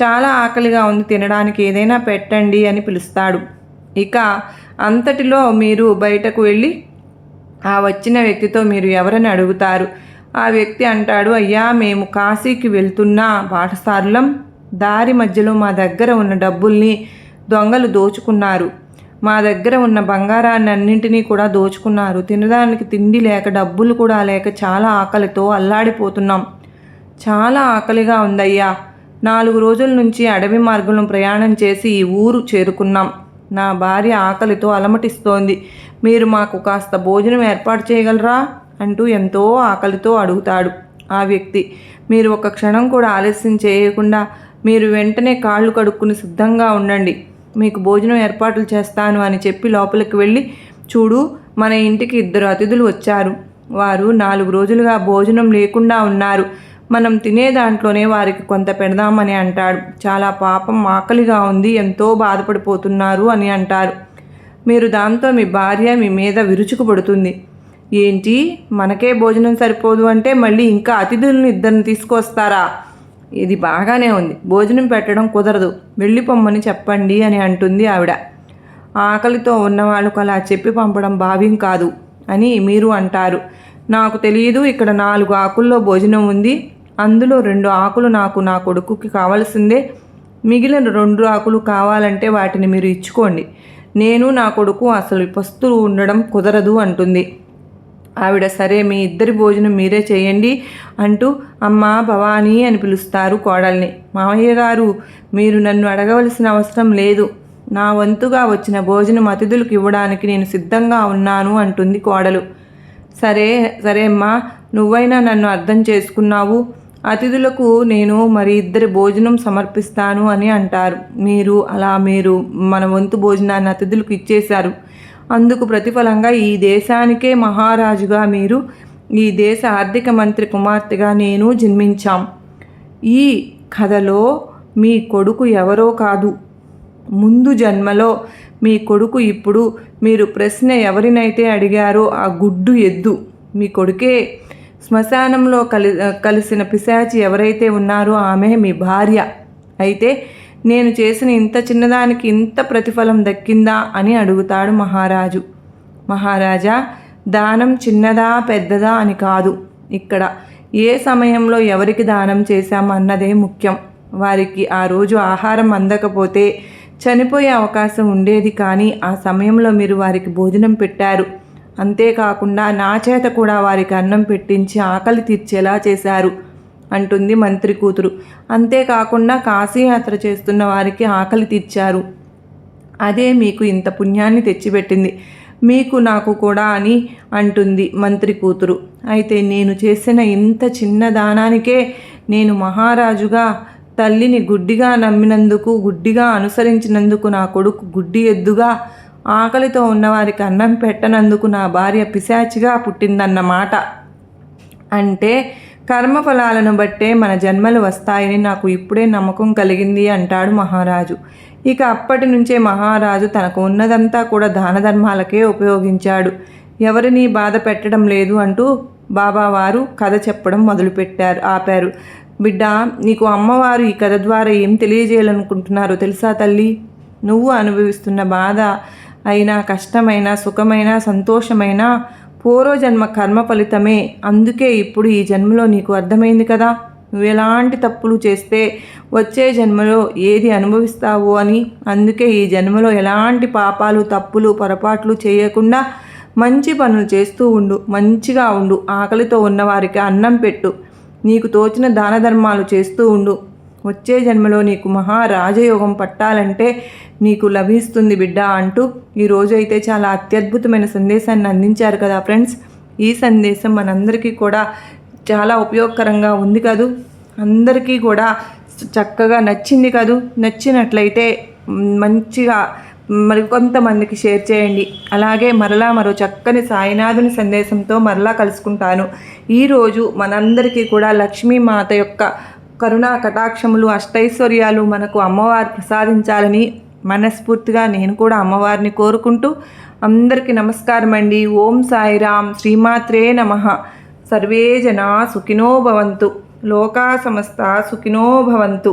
A: చాలా ఆకలిగా ఉంది, తినడానికి ఏదైనా పెట్టండి అని పిలుస్తాడు. ఇక అంతటిలో మీరు బయటకు వెళ్ళి ఆ వచ్చిన వ్యక్తితో మీరు ఎవరని అడుగుతారు. ఆ వ్యక్తి అంటాడు, అయ్యా, మేము కాశీకి వెళ్తున్న బాటసారులం, దారి మధ్యలో మా దగ్గర ఉన్న డబ్బుల్ని దొంగలు దోచుకున్నారు. మా దగ్గర ఉన్న బంగారాన్ని అన్నింటినీ కూడా దోచుకున్నారు. తినడానికి తిండి లేక, డబ్బులు కూడా లేక చాలా ఆకలితో అల్లాడిపోతున్నాం. చాలా ఆకలిగా ఉందయ్యా. 4 రోజుల నుంచి అడవి మార్గంలో ప్రయాణం చేసి ఈ ఊరు చేరుకున్నాం. నా భార్య ఆకలితో అలమటిస్తోంది. మీరు మాకు కాస్త భోజనం ఏర్పాటు చేయగలరా అంటూ ఎంతో ఆకలితో అడుగుతాడు ఆ వ్యక్తి. మీరు ఒక క్షణం కూడా ఆలస్యం చేయకుండా మీరు వెంటనే కాళ్ళు కడుక్కుని సిద్ధంగా ఉండండి, మీకు భోజనం ఏర్పాట్లు చేస్తాను అని చెప్పి లోపలికి వెళ్ళి, చూడు, మన ఇంటికి 2 అతిథులు వచ్చారు. వారు 4 రోజులుగా భోజనం లేకుండా ఉన్నారు. మనం తినే దాంట్లోనే వారికి కొంత పెడదామని అంటాడు. చాలా పాపం, ఆకలిగా ఉంది, ఎంతో బాధపడిపోతున్నారు అని అంటారు. మీరు దాంతో మీ భార్య మీ మీద విరుచుకుపడుతుంది. ఏంటి, మనకే భోజనం సరిపోదు అంటే మళ్ళీ ఇంకా అతిథులను 2 తీసుకొస్తారా? ఇది బాగానే ఉంది, భోజనం పెట్టడం కుదరదు, వెళ్ళిపోమ్మని చెప్పండి అని అంటుంది ఆవిడ. ఆకలితో ఉన్నవాళ్ళకు అలా చెప్పి పంపడం భావ్యం కాదు అని మీరు అంటారు. నాకు తెలియదు, ఇక్కడ 4 ఆకుల్లో భోజనం ఉంది, అందులో 2 ఆకులు నాకు నా కొడుకుకి కావాల్సిందే, మిగిలిన 2 ఆకులు కావాలంటే వాటిని మీరు ఇచ్చుకోండి, నేను నా కొడుకు అసలు పస్తులు ఉండడం కుదరదు అంటుంది. ఆవిడ సరే, మీ ఇద్దరి భోజనం మీరే చేయండి అంటూ అమ్మా భవానీ అని పిలుస్తారు కోడల్ని. మామయ్య గారు, మీరు నన్ను అడగవలసిన అవసరం లేదు, నా వంతుగా వచ్చిన భోజనం అతిథులకు ఇవ్వడానికి నేను సిద్ధంగా ఉన్నాను అంటుంది కోడలు. సరే సరే అమ్మా, నువ్వైనా నన్ను అర్థం చేసుకున్నావు, అతిథులకు నేను మరి 2 భోజనం సమర్పిస్తాను అని అంటారు. మీరు మన వంతు భోజనాన్ని అతిథులకు ఇచ్చేశారు. అందుకు ప్రతిఫలంగా ఈ దేశానికే మహారాజుగా మీరు, ఈ దేశ ఆర్థిక మంత్రి కుమార్తెగా నేను జన్మించాం. ఈ కథలో మీ కొడుకు ఎవరో కాదు, ముందు జన్మలో మీ కొడుకు. ఇప్పుడు మీరు ప్రశ్న ఎవరినైతే అడిగారో ఆ గుడ్డు ఎద్దు మీ కొడుకే. శ్మశానంలో కలిసిన పిశాచి ఎవరైతే ఉన్నారో ఆమె మీ భార్య. అయితే నేను చేసిన ఇంత చిన్నదానికి ఇంత ప్రతిఫలం దక్కిందా అని అడుగుతాడు మహారాజు. మహారాజా, దానం చిన్నదా పెద్దదా అని కాదు, ఇక్కడ ఏ సమయంలో ఎవరికి దానం చేశామన్నదే ముఖ్యం. వారికి ఆ రోజు ఆహారం అందకపోతే చనిపోయే అవకాశం ఉండేది, కానీ ఆ సమయంలో మీరు వారికి భోజనం పెట్టారు. అంతేకాకుండా నా చేత కూడా వారికి అన్నం పెట్టించి ఆకలి తీర్చేలా చేశారు అంటుంది మంత్రి కూతురు. అంతేకాకుండా కాశీయాత్ర చేస్తున్న వారికి ఆకలి తీర్చారు. అదే మీకు ఇంత పుణ్యాన్ని తెచ్చిపెట్టింది, మీకు నాకు కూడా అని అంటుంది మంత్రి కూతురు. అయితే నేను చేసిన ఇంత చిన్న దానానికే నేను మహారాజుగా, తల్లిని గుడ్డిగా నమ్మినందుకు, గుడ్డిగా అనుసరించినందుకు నా కొడుకు గుడ్డి ఎద్దుగా, ఆకలితో ఉన్నవారికి అన్నం పెట్టనందుకు నా భార్య పిశాచిగా పుట్టిందన్నమాట. అంటే కర్మఫలాలను బట్టే మన జన్మలు వస్తాయని నాకు ఇప్పుడే నమ్మకం కలిగింది అంటాడు మహారాజు. ఇక అప్పటి నుంచే మహారాజు తనకు ఉన్నదంతా కూడా దాన ధర్మాలకే ఉపయోగించాడు. ఎవరినీ బాధ పెట్టడం లేదు అంటూ బాబావారు కథ చెప్పడం ఆపారు. బిడ్డ, నీకు అమ్మవారు ఈ కథ ద్వారా ఏం తెలియజేయాలనుకుంటున్నారో తెలుసా తల్లి? నువ్వు అనుభవిస్తున్న బాధ అయినా, కష్టమైన, సుఖమైన, సంతోషమైన పూర్వజన్మ కర్మ ఫలితమే. అందుకే ఇప్పుడు ఈ జన్మలో నీకు అర్థమైంది కదా, నువ్వు ఎలాంటి తప్పులు చేస్తే వచ్చే జన్మలో ఏది అనుభవిస్తావు అని. అందుకే ఈ జన్మలో ఎలాంటి పాపాలు, తప్పులు, పొరపాట్లు చేయకుండా మంచి పనులు చేస్తూ ఉండు, మంచిగా ఉండు, ఆకలితో ఉన్నవారికి అన్నం పెట్టు, నీకు తోచిన దాన ధర్మాలు చేస్తూ ఉండు. వచ్చే జన్మలో నీకు మహారాజయోగం పట్టాలంటే నీకు లభిస్తుంది బిడ్డ అంటూ ఈరోజు అయితే చాలా అత్యద్భుతమైన సందేశాన్ని అందించారు కదా ఫ్రెండ్స్. ఈ సందేశం మనందరికీ కూడా చాలా ఉపయోగకరంగా ఉంది కదూ, అందరికీ కూడా చక్కగా నచ్చింది కదూ. నచ్చినట్లయితే మంచిగా మరి కొంతమందికి షేర్ చేయండి. అలాగే మరో చక్కని సాయినాథుని సందేశంతో మరలా కలుసుకుంటాను. ఈరోజు మనందరికీ కూడా లక్ష్మీమాత యొక్క కరుణా కటాక్షములు, అష్టైశ్వర్యాలు మనకు అమ్మవారు ప్రసాదించాలని మనస్ఫూర్తిగా నేను కూడా అమ్మవారిని కోరుకుంటూ అందరికీ నమస్కారం అండి. ఓం సాయిరాం. శ్రీమాత్రే నమః. సర్వే జనా సుఖినో భవంతు. లోకా సమస్త సుఖినో భవంతు.